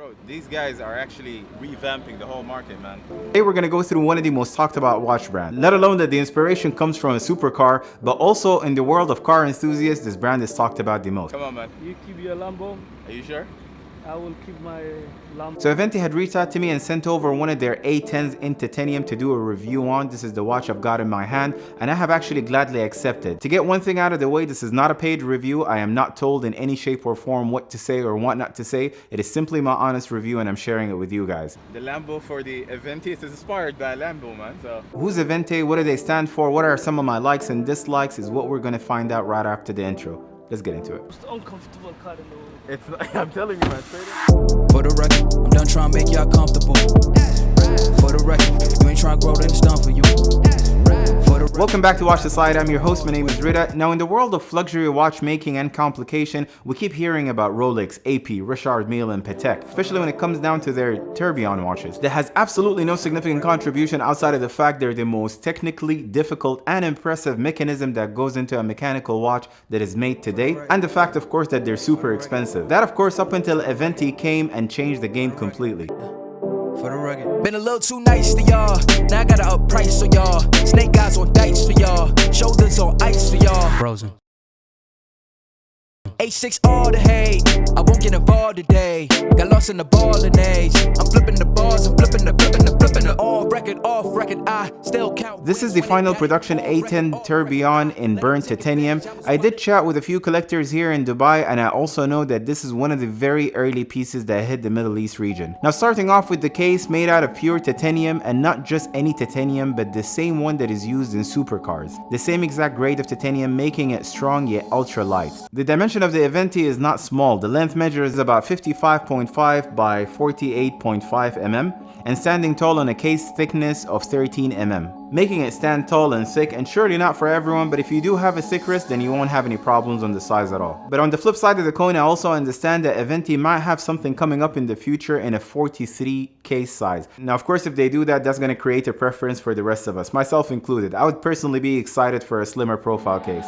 Bro, these guys are actually revamping the whole market, man. Today we're going to go through one of the most talked about watch brands. Let alone that the inspiration comes from a supercar, but also in the world of car enthusiasts, this brand is talked about the most. Come on, man. You keep your Lambo, Are you sure? I will keep my Lambo. So Aventi had reached out to me and sent over one of their A10s in titanium to do a review on. This is the watch I've got in my hand, and I have actually gladly accepted. To get one thing out of the way, this is not a paid review. I am not told in any shape or form what to say or what not to say. It is simply my honest review, and I'm sharing it with you guys. The Lambo for the Aventi is inspired by Lambo, man. So Who's Aventi? What do they stand for? What are some of my likes and dislikes is what we're going to find out right after the intro. Let's get into it. Most uncomfortable car in the world. it's I'm telling you, man. Straight up. For the record, I'm done trying to make y'all comfortable. For the record, you ain't trying to grow, then it's done for you. Welcome back to Watch the Slide. I'm your host. My name is Rida. Now, in the world of luxury watchmaking and complication, we keep hearing about Rolex, AP, Richard Mille, and Patek, especially when it comes down to their tourbillon watches. That has absolutely no significant contribution outside of the fact they're the most technically difficult and impressive mechanism that goes into a mechanical watch that is made today, and the fact, of course, that they're super expensive. That, of course, up until Aventi came and changed the game completely. For the record, been a little too nice to y'all. Now I gotta up price for y'all. Snake eyes on dice for y'all. Shoulders on ice for y'all. Frozen. A6 all the hate. I won't get involved today. Got lost in the ball and age. I'm flipping the bars and flipping the on record, off record. I still count. This is the final production A10 Tourbillon in burnt titanium. I did chat with a few collectors here in Dubai, and I also know that this is one of the very early pieces that hit the Middle East region. Now, starting off with the case made out of pure titanium, and not just any titanium, but the same one that is used in supercars. The same exact grade of titanium, making it strong yet ultra light. The dimension of the Aventi is not small. The length measure is about 55.5 by 48.5 mm and standing tall on a case thickness of 13 mm, making it stand tall and thick, and surely not for everyone, but if you do have a thick wrist, then you won't have any problems on the size at all. But on the flip side of the coin, I also understand that Aventi might have something coming up in the future in a 43 case size. Now, of course, if they do that, that's going to create a preference for the rest of us, myself included. I would personally be excited for a slimmer profile case.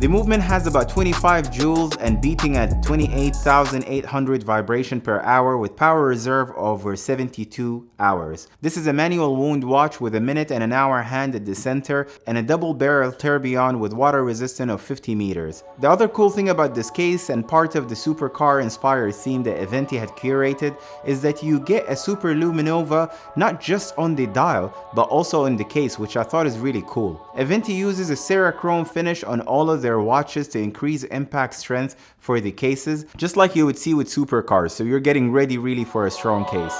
The movement has about 25 joules and beating at 28,800 vibration per hour with power reserve over 72 hours. This is a manual wound watch with a minute and an hour hand at the center and a double barrel tourbillon with water resistance of 50 meters. The other cool thing about this case, and part of the supercar inspired theme that Aventi had curated, is that you get a Superluminova not just on the dial but also in the case, which I thought is really cool. Aventi uses a Cerachrome finish on all of their watches to increase impact strength for the cases, just like you would see with supercars, so you're getting ready really for a strong case.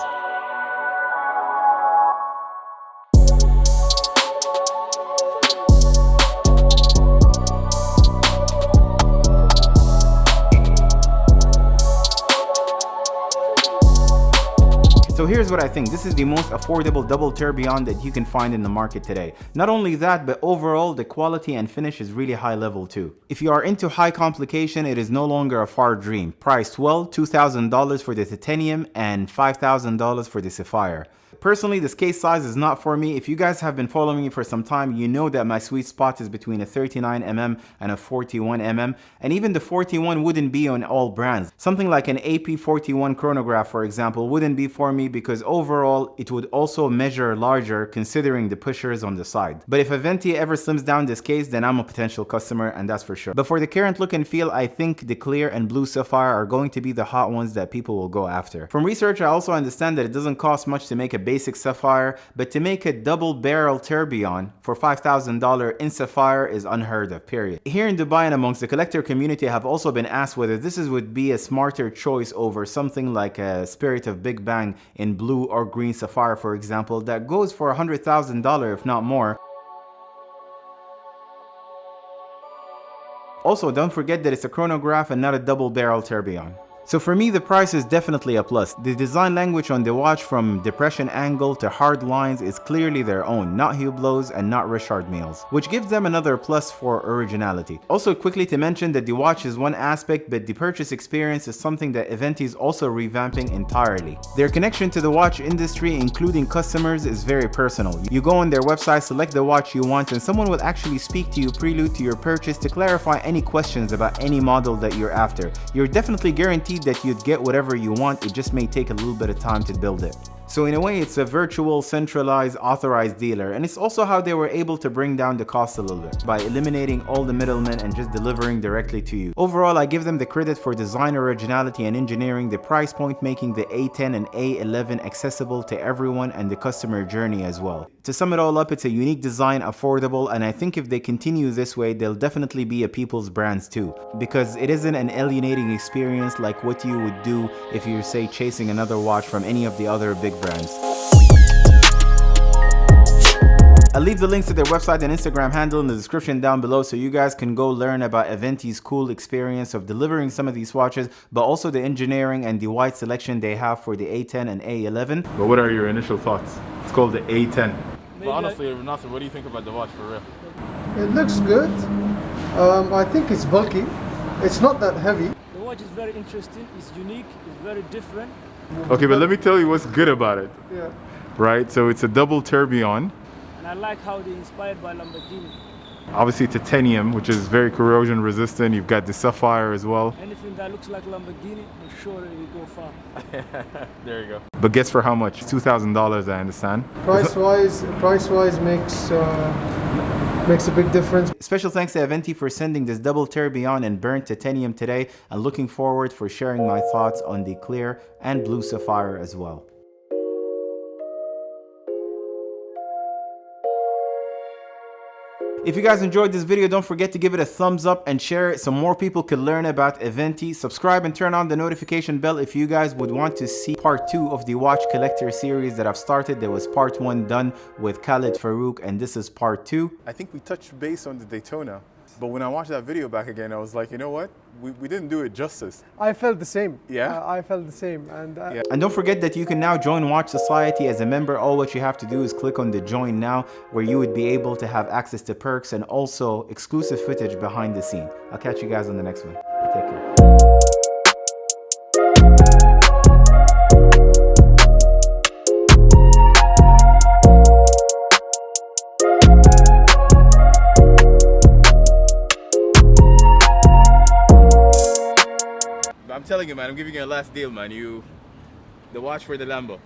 So here's what I think. This is the most affordable double tourbillon that you can find in the market today. Not only that, but overall the quality and finish is really high level too. If you are into high complication, it is no longer a far dream. Priced well, $2,000 for the titanium and $5,000 for the sapphire. Personally, this case size is not for me. If you guys have been following me for some time, you know that my sweet spot is between a 39mm and a 41mm, and even the 41 wouldn't be on all brands. Something like an AP41 chronograph, for example, wouldn't be for me because overall it would also measure larger considering the pushers on the side. But if Aventi ever slims down this case, then I'm a potential customer, and that's for sure. But for the current look and feel, I think the clear and blue sapphire are going to be the hot ones that people will go after. From research, I also understand that it doesn't cost much to make a basic sapphire, but to make a double barrel tourbillon for $5,000 in sapphire is unheard of, period. Here in Dubai and amongst the collector community, I have also been asked whether this would be a smarter choice over something like a Spirit of Big Bang in blue or green sapphire, for example, that goes for $100,000 if not more. Also, don't forget that it's a chronograph and not a double barrel tourbillon. So for me, the price is definitely a plus. The design language on the watch, from depression angle to hard lines, is clearly their own, not Hublots and not Richard Milles, which gives them another plus for originality. Also, quickly to mention that the watch is one aspect, but the purchase experience is something that Aventi is also revamping entirely. Their connection to the watch industry, including customers, is very personal. You go on their website, select the watch you want, and someone will actually speak to you prelude to your purchase to clarify any questions about any model that you're after. You're definitely guaranteed that you'd get whatever you want, it just may take a little bit of time to build it. So in a way, it's a virtual, centralized, authorized dealer, and it's also how they were able to bring down the cost a little bit by eliminating all the middlemen and just delivering directly to you. Overall, I give them the credit for design originality and engineering, the price point making the A10 and A11 accessible to everyone, and the customer journey as well. To sum it all up, it's a unique design, affordable, and I think if they continue this way, they'll definitely be a people's brands too, because it isn't an alienating experience like what you would do if you're, say, chasing another watch from any of the other big brands. I'll leave the links to their website and Instagram handle in the description down below so you guys can go learn about Aventi's cool experience of delivering some of these watches, but also the engineering and the wide selection they have for the A10 and A11. But what are your initial thoughts? It's called the A10. Maybe But honestly, Nassir, what do you think about the watch for real? It looks good. I think it's bulky. It's not that heavy. The watch is very interesting, it's unique, it's very different. Okay, but let me tell you what's good about it. Yeah. Right, so it's a double tourbillon. And I like how they're inspired by Lamborghini. Obviously titanium, which is very corrosion resistant. You've got the sapphire as well. Anything that looks like Lamborghini, I'm sure it will go far. There you go. But guess for how much? $2,000, I understand. Price-wise makes a big difference. Special thanks to Aventi for sending this double tourbillon and burnt titanium today, and looking forward for sharing my thoughts on the clear and blue sapphire as well. If you guys enjoyed this video, don't forget to give it a thumbs up and share it so more people can learn about Aventi. Subscribe and turn on the notification bell if you guys would want to see part 2 of the watch collector series that I've started. There was part 1 done with Khalid Farouk, and this is part 2. I think we touched base on the Daytona, but when I watched that video back again, I was like, you know what? We didn't do it justice. I felt the same. Yeah? I felt the same. And Yeah. And don't forget that you can now join Watch Society as a member. All what you have to do is click on the join now, where you would be able to have access to perks and also exclusive footage behind the scene. I'll catch you guys on the next one. Take care. I'm telling you, man, I'm giving you a last deal, man. The watch for the Lambo.